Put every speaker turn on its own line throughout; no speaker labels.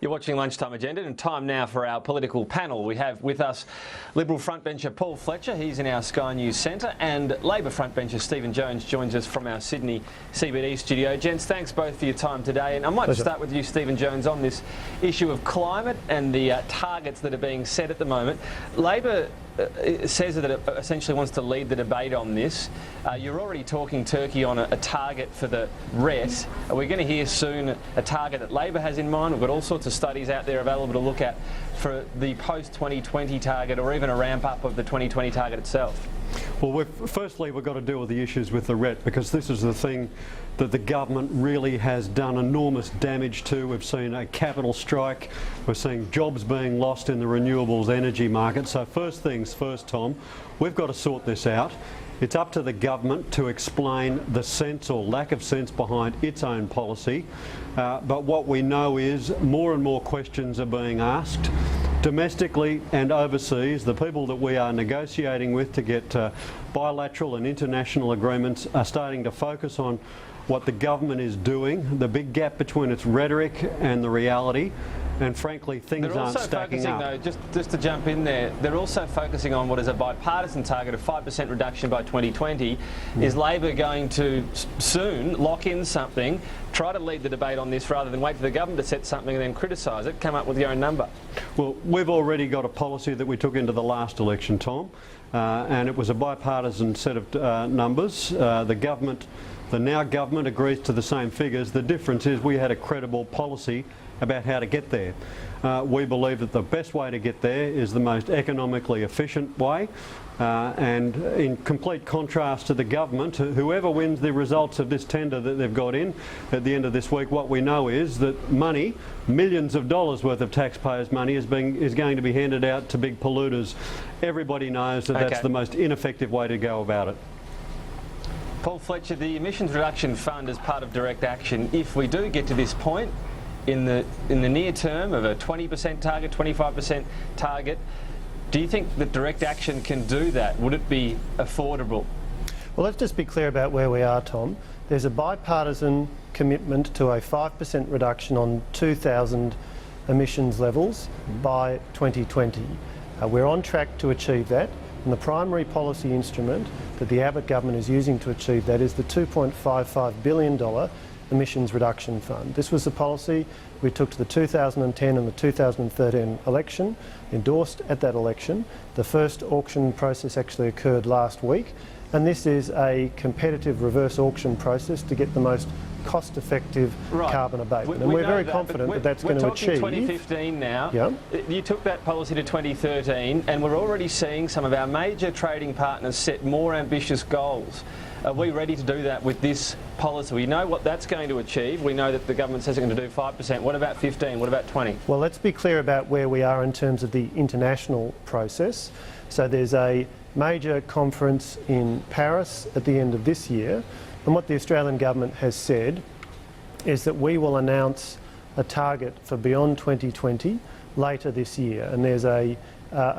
You're watching Lunchtime Agenda, and time now for our political panel. We have with us Liberal frontbencher Paul Fletcher, he's in our Sky News Centre, and Labor frontbencher Stephen Jones joins us from our Sydney CBD studio. Gents, thanks both for your time today, and I might start with you, Stephen Jones, on this issue of climate and the targets that are being set at the moment. Labor says that it essentially wants to lead the debate on this. You're already talking Turkey on a target for the RET. Are we going to hear soon a target that Labor has in mind? We've got all sorts of studies out there available to look at for the post-2020 target, or even a ramp up of the 2020 target itself.
Well, firstly, we've got to deal with the issues with the RET, because this is the thing that the government really has done enormous damage to. We've seen a capital strike. We're seeing jobs being lost in the renewables energy market. So first things first, Tom, we've got to sort this out. It's up to the government to explain the sense or lack of sense behind its own policy. But what we know is more and more questions are being asked. Domestically and overseas, the people that we are negotiating with to get bilateral and international agreements are starting to focus on what the government is doing, the big gap between its rhetoric and the reality, and frankly things aren't stacking up.
Though, just to jump in there, they're also focusing on what is a bipartisan target of 5% reduction by 2020. Is Labor going to soon lock in something, try to lead the debate on this rather than wait for the government to set something and then criticise it, come up with your own number?
Well, we've already got a policy that we took into the last election, Tom, and it was a bipartisan set of numbers. The now government agrees to the same figures. The difference is we had a credible policy about how to get there. We believe that the best way to get there is the most economically efficient way, and in complete contrast to the government, whoever wins the results of this tender that they've got in at the end of this week, what we know is that money, millions of dollars worth of taxpayers' money, is going to be handed out to big polluters. Everybody knows that that's the most ineffective way to go about it.
Paul Fletcher, the Emissions Reduction Fund as part of direct action, if we do get to this point in the near term of a 20% target, 25% target, do you think that direct action can do that? Would it be affordable?
Well, let's just be clear about where we are, Tom. There's a bipartisan commitment to a 5% reduction on 2000 emissions levels by 2020. We're on track to achieve that. And the primary policy instrument that the Abbott government is using to achieve that is the $2.55 billion Emissions Reduction Fund. This was the policy we took to the 2010 and the 2013 election, endorsed at that election. The first auction process actually occurred last week, and this is a competitive reverse auction process to get the most cost-effective carbon abatement. And we're very confident that that's going to achieve.
We're talking 2015 now. Yeah. You took that policy to 2013, and we're already seeing some of our major trading partners set more ambitious goals. Are we ready to do that with this policy? We know what that's going to achieve. We know that the government says it's going to do 5%. What about 15? What about 20?
Well, let's be clear about where we are in terms of the international process. So there's a major conference in Paris at the end of this year, and what the Australian government has said is that we will announce a target for beyond 2020 later this year, and there's a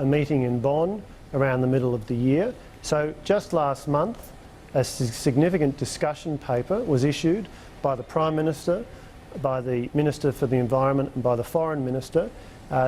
meeting in Bonn around the middle of the year. So just last month, a significant discussion paper was issued by the Prime Minister, by the Minister for the Environment and by the Foreign Minister,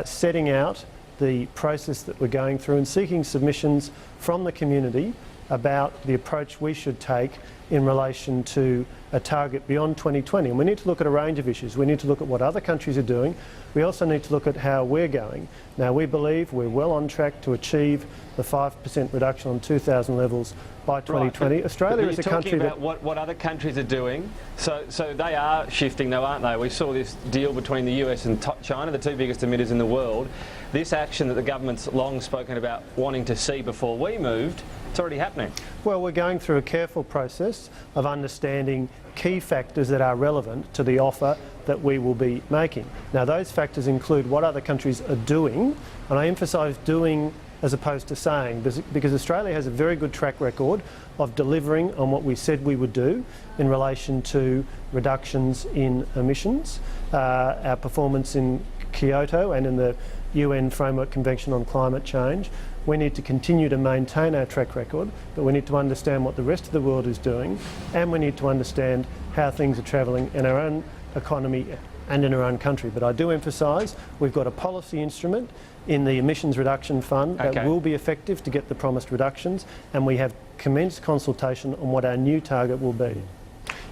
setting out the process that we're going through and seeking submissions from the community about the approach we should take in relation to a target beyond 2020. And we need to look at a range of issues. We need to look at what other countries are doing. We also need to look at how we're going. Now, we believe we're well on track to achieve the 5% reduction on 2000 levels by 2020.
Right,
Australia is a country
that... what other countries are doing. So they are shifting though, aren't they? We saw this deal between the US and China, the two biggest emitters in the world. This action that the government's long spoken about wanting to see before we moved, it's already happening.
Well, we're going through a careful process of understanding key factors that are relevant to the offer that we will be making. Now, those factors include what other countries are doing, and I emphasise doing as opposed to saying, because Australia has a very good track record of delivering on what we said we would do in relation to reductions in emissions. Our performance in Kyoto and in the UN Framework Convention on Climate Change. We need to continue to maintain our track record, but we need to understand what the rest of the world is doing, and we need to understand how things are travelling in our own economy and in our own country. But I do emphasise we've got a policy instrument in the emissions reduction fund that will be effective to get the promised reductions, and we have commenced consultation on what our new target will be.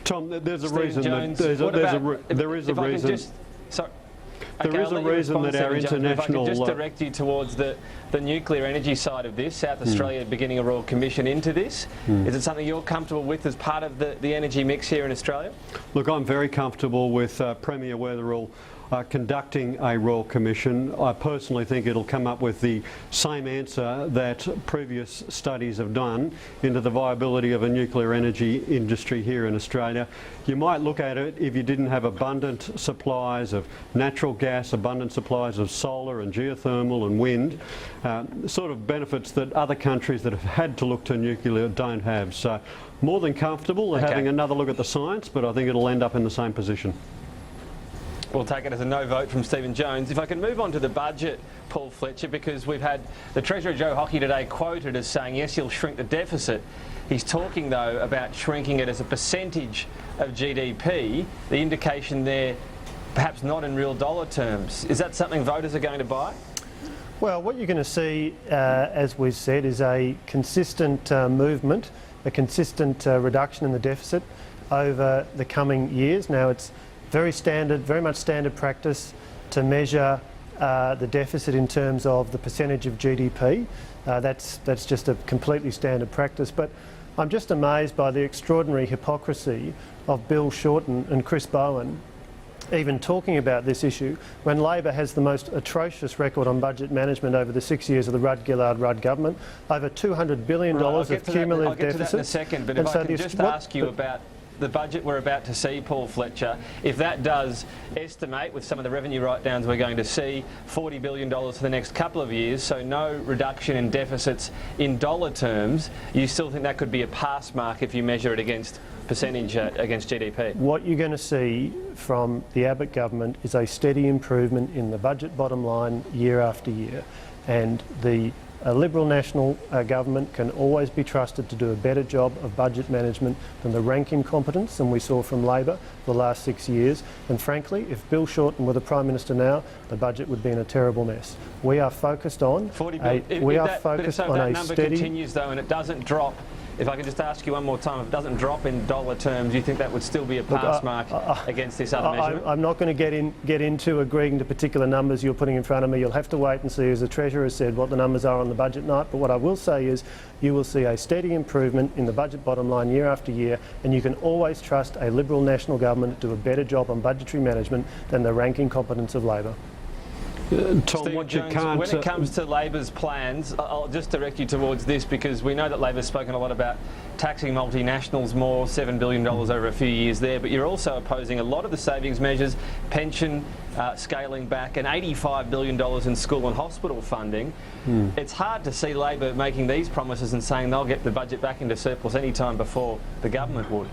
Tom, there's a
Stephen
reason
Jones,
that there is a reason. There is a reason that our international...
If I could just direct you towards the nuclear energy side of this, South Australia beginning a Royal Commission into this. Is it something you're comfortable with as part of the energy mix here in Australia?
Look, I'm very comfortable with Premier Weatherall conducting a Royal Commission. I personally think it'll come up with the same answer that previous studies have done into the viability of a nuclear energy industry here in Australia. You might look at it if you didn't have abundant supplies of natural gas, abundant supplies of solar and geothermal and wind, sort of benefits that other countries that have had to look to nuclear don't have. So more than comfortable having another look at the science, but I think it'll end up in the same position.
We'll take it as a no vote from Stephen Jones. If I can move on to the budget, Paul Fletcher, because we've had the Treasurer Joe Hockey today quoted as saying, yes, he'll shrink the deficit. He's talking, though, about shrinking it as a percentage of GDP. The indication there, perhaps not in real dollar terms. Is that something voters are going to buy?
Well, what you're going to see, as we've said, is a consistent movement, a consistent reduction in the deficit over the coming years. Now, it's very much standard practice to measure the deficit in terms of the percentage of GDP. That's just a completely standard practice. But I'm just amazed by the extraordinary hypocrisy of Bill Shorten and Chris Bowen even talking about this issue when Labor has the most atrocious record on budget management over the 6 years of the Rudd-Gillard-Rudd government, over $200 billion of cumulative
I'll get to that in a
deficit.
second, but if I can just ask you about the budget we're about to see, Paul Fletcher, if that does estimate, with some of the revenue write-downs we're going to see, $40 billion for the next couple of years, so no reduction in deficits in dollar terms, you still think that could be a pass mark if you measure it against percentage against GDP?
What you're going to see from the Abbott government is a steady improvement in the budget bottom line year after year, and a Liberal National government can always be trusted to do a better job of budget management than the rank incompetence than we saw from Labor for the last 6 years. And frankly, if Bill Shorten were the Prime Minister now, the budget would be in a terrible mess. We are focused on a
number continues though and it doesn't drop. If I can just ask you one more time, if it doesn't drop in dollar terms, do you think that would still be a pass mark against this other measurement?
I'm not going to get into agreeing to particular numbers you're putting in front of me. You'll have to wait and see, as the Treasurer said, what the numbers are on the budget night. But what I will say is you will see a steady improvement in the budget bottom line year after year, and you can always trust a Liberal National government to do a better job on budgetary management than the rank incompetence of Labor.
Tom, what
Jones,
you can't...
when it comes to Labor's plans, I'll just direct you towards this because we know that Labor's spoken a lot about taxing multinationals more, $7 billion over a few years there, but you're also opposing a lot of the savings measures, pension scaling back, and $85 billion in school and hospital funding. It's hard to see Labor making these promises and saying they'll get the budget back into surplus any time before the government would.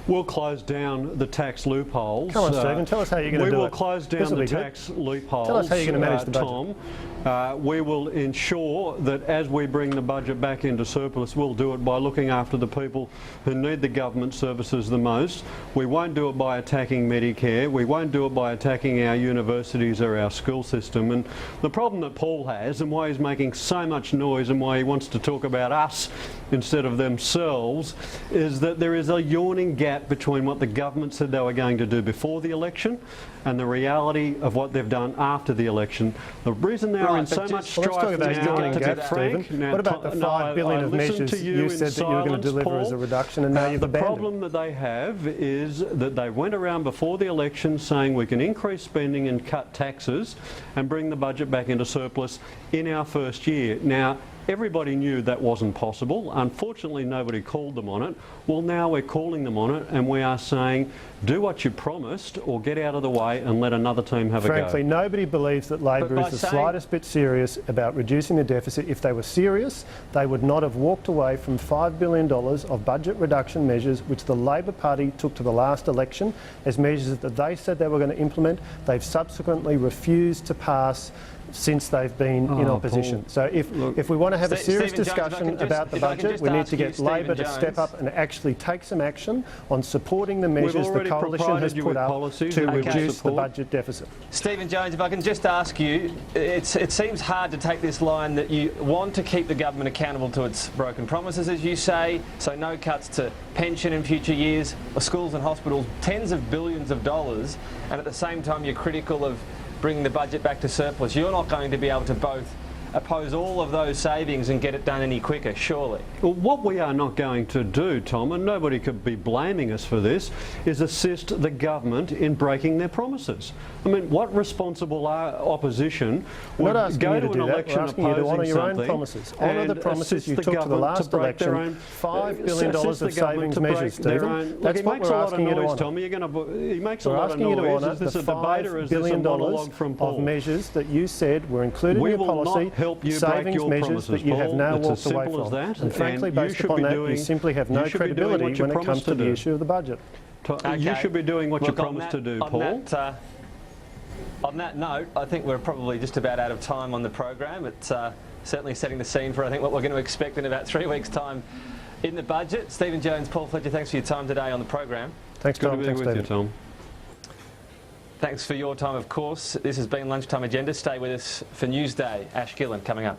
We'll close down the tax loopholes.
Come on, Stephen, tell us how you're going to do it.
We will close down the tax loopholes.
Tell us how you're going to manage the budget.
Tom, we will ensure that as we bring the budget back into surplus, we'll do it by looking after the people who need the government services the most. We won't do it by attacking Medicare. We won't do it by attacking our universities or our school system. And the problem that Paul has, and why he's making so much noise and why he wants to talk about us instead of themselves, is that there is a yawning gap between what the government said they were going to do before the election and the reality of what they've done after the election. The reason they are in so much strife now, to be frank,
what about the $5 billion of measures you said that you were going to deliver as a reduction and now you've abandoned?
The problem that they have is that they went around before the election saying we can increase spending and cut taxes and bring the budget back into surplus in our first year. Now, everybody knew that wasn't possible. Unfortunately, nobody called them on it. Well, now we're calling them on it and we are saying, do what you promised or get out of the way and let another team have a go.
Frankly, nobody believes that Labor is the slightest bit serious about reducing the deficit. If they were serious, they would not have walked away from $5 billion of budget reduction measures, which the Labor Party took to the last election as measures that they said they were going to implement. They've subsequently refused to pass since they've been in opposition.
Paul,
So if we want to have a serious
Stephen Jones,
discussion about the budget, we need to get Labor to step up and actually take some action on supporting the measures the Coalition has put up to reduce the budget deficit.
Stephen Jones, if I can just ask you, it seems hard to take this line that you want to keep the government accountable to its broken promises, as you say, so no cuts to pension in future years, or schools and hospitals, tens of billions of dollars, and at the same time you're critical of bringing the budget back to surplus. You're not going to be able to both oppose all of those savings and get it done any quicker, surely.
Well, what we are not going to do, Tom, and nobody could be blaming us for this, is assist the government in breaking their promises. I mean, what responsible opposition would go to an election opposing something
promises. Honour the promises you took to the last election. $5 billion of savings measures, Stephen. That's what we're asking you to honour.
He makes a lot of noise. Is this a debate or is this a monologue from Paul?
Of measures that you said were included in your policy.
Help you
savings
break your
measures
promises,
that you have
Paul.
now
It's
walked
as
away
simple
from.
as that.
And frankly,
And
based upon that, you simply have no credibility when it comes to the issue of the budget.
Okay. You should be doing what you promised to do, Paul.
On that note, I think we're probably just about out of time on the program. It's certainly setting the scene for, I think, what we're going to expect in about 3 weeks' time in the budget. Stephen Jones, Paul Fletcher, thanks for your time today on the program.
Thanks, Tom.
Good to be with you, Tom.
Thanks for your time, of course. This has been Lunchtime Agenda. Stay with us for Newsday. Ash Gillen coming up.